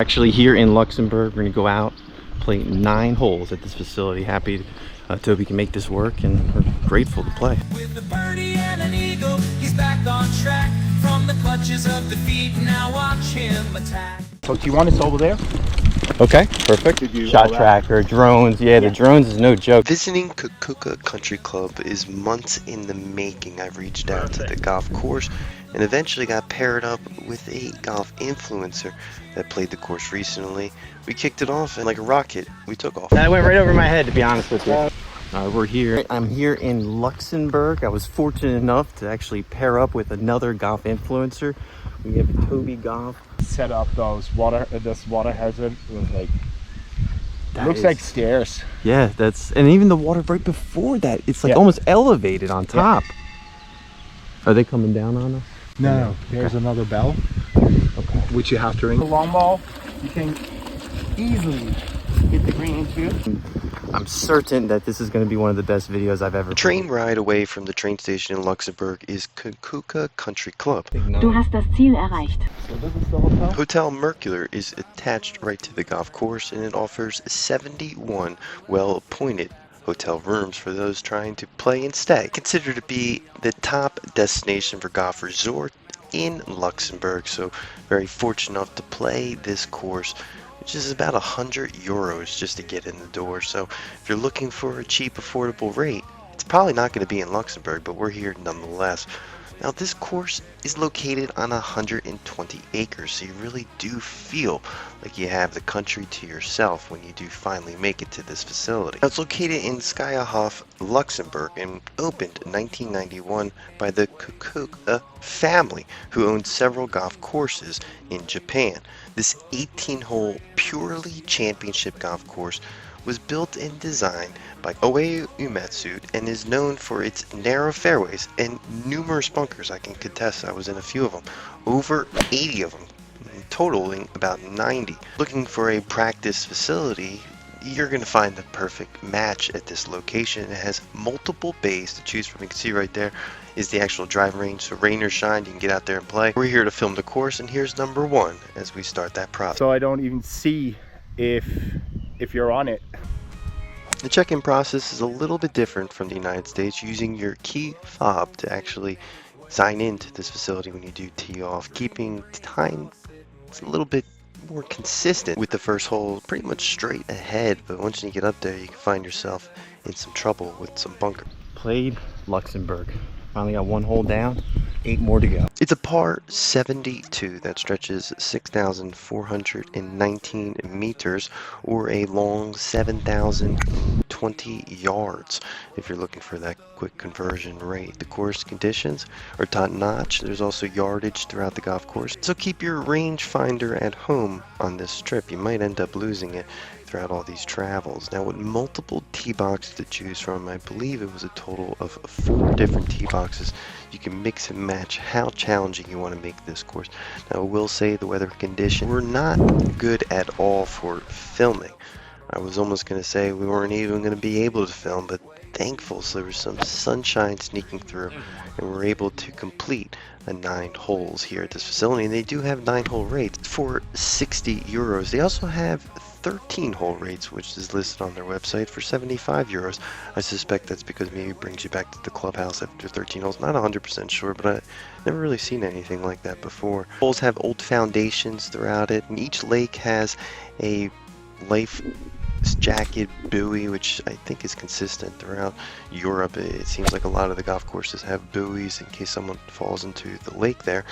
actually here in Luxembourg. We're gonna go out, play 9 holes at this facility. Happy Toby can make this work, and we're grateful to play. With a birdie and an eagle, he's back on track from the clutches of defeat. Now watch him attack. So do you want us over there? Okay, perfect. Shot tracker, drones. Yeah, the drones is no joke. Visiting Kikuoka Country Club is months in the making. I've reached out to the golf course and eventually got paired up with a golf influencer that played the course recently. We kicked it off and like a rocket, we took off. That went right over my head, to be honest with you. We're here. I'm here in Luxembourg. I was fortunate enough to actually pair up with another golf influencer. We have Toby Golf. Set up this water hazard with like, That looks is- like stairs. Yeah, and even the water right before that, it's like almost elevated on top. Are they coming down on us? No, there's another bell, Okay. which you have to ring. The long ball, you can easily hit the green too. I'm certain that this is going to be one of the best videos I've ever A train ride away from the train station in Luxembourg is Kikuoka Country Club. Du hast das Ziel erreicht. So this is the hotel. Hotel Mercure is attached right to the golf course, and it offers 71 well-appointed hotel rooms for those trying to play and stay. Considered to be the top destination for golf resort in Luxembourg, so very fortunate enough to play this course, which is about €100 just to get in the door. So if you're looking for a cheap, affordable rate, it's probably not going to be in Luxembourg, but we're here nonetheless. Now this course is located on 120 acres, so you really do feel like you have the country to yourself when you do finally make it to this facility. Now, it's located in Scheierhaff, Luxembourg, and opened in 1991 by the Kikuoka family, who owned several golf courses in Japan. This 18-hole purely championship golf course was built and designed by Iwao Uematsu and is known for its narrow fairways and numerous bunkers. I can contest I was in a few of them, over 80 of them, totaling about 90. Looking for a practice facility, you're going to find the perfect match at this location. It has multiple bays to choose from. You can see right there is the actual driving range, so rain or shine, you can get out there and play. We're here to film the course, and here's number 1 as we start that process. So I don't even see if you're on it. The check-in process is a little bit different from the United States, using your key fob to actually sign into this facility when you do tee off, keeping time a little bit more consistent with the first hole, pretty much straight ahead, but once you get up there you can find yourself in some trouble with some bunker. Played Luxembourg. Finally got 1 hole down, 8 more to go. It's a par 72 that stretches 6,419 meters, or a long 7,020 yards if you're looking for that quick conversion rate. The course conditions are top notch. There's also yardage throughout the golf course, so keep your rangefinder at home on this trip. You might end up losing it throughout all these travels. Now, with multiple tee boxes to choose from, I believe it was a total of 4 different tee boxes. You can mix and match how challenging you want to make this course. Now, I will say the weather conditions were not good at all for filming. I was almost going to say we weren't even going to be able to film, but thankful so there was some sunshine sneaking through, and we're able to complete 9 holes here at this facility. And they do have 9-hole rates for €60. They also have 13-hole rates, which is listed on their website for €75. I suspect that's because maybe it brings you back to the clubhouse after 13 holes. Not 100% sure, but I've never really seen anything like that before. Holes have old foundations throughout it, and each lake has a life jacket buoy, which I think is consistent throughout Europe. It seems like a lot of the golf courses have buoys in case someone falls into the lake there,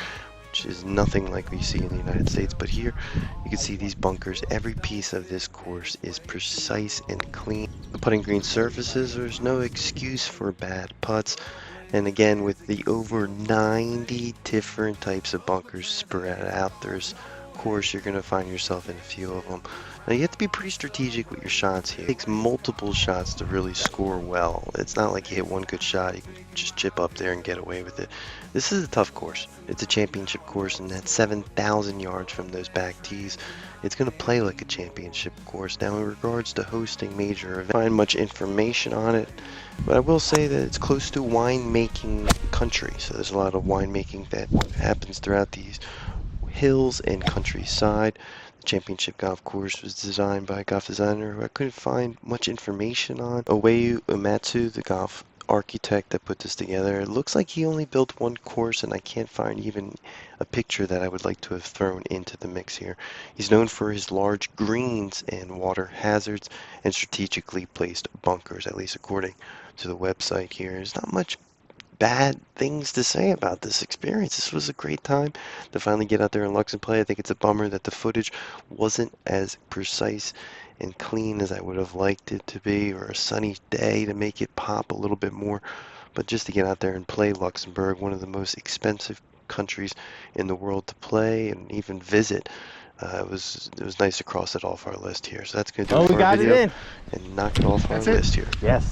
which is nothing like we see in the United States. But here you can see these bunkers. Every piece of this course is precise and clean. The putting green surfaces, there's no excuse for bad putts. And again, with the over 90 different types of bunkers spread out, there's course you're going to find yourself in a few of them. Now, you have to be pretty strategic with your shots here. It takes multiple shots to really score well. It's not like you hit one good shot, you can just chip up there and get away with it. This is a tough course. It's a championship course, and that's 7,000 yards from those back tees. It's going to play like a championship course. Now, in regards to hosting major events, I don't find much information on it, but I will say that it's close to winemaking country. So there's a lot of winemaking that happens throughout these hills and countryside. The championship golf course was designed by a golf designer who I couldn't find much information on. Iwao Uematsu, the golf architect that put this together. It looks like he only built one course, and I can't find even a picture that I would like to have thrown into the mix here. He's known for his large greens and water hazards and strategically placed bunkers, at least according to the website here. There's not much bad things to say about this experience. This was a great time to finally get out there and Lux and play. I think it's a bummer that the footage wasn't as precise and clean as I would have liked it to be, or a sunny day to make it pop a little bit more. But just to get out there and play Luxembourg, one of the most expensive countries in the world to play and even visit, it was nice to cross it off our list here. So that's going to do it for our video and knock it off our list here. Yes.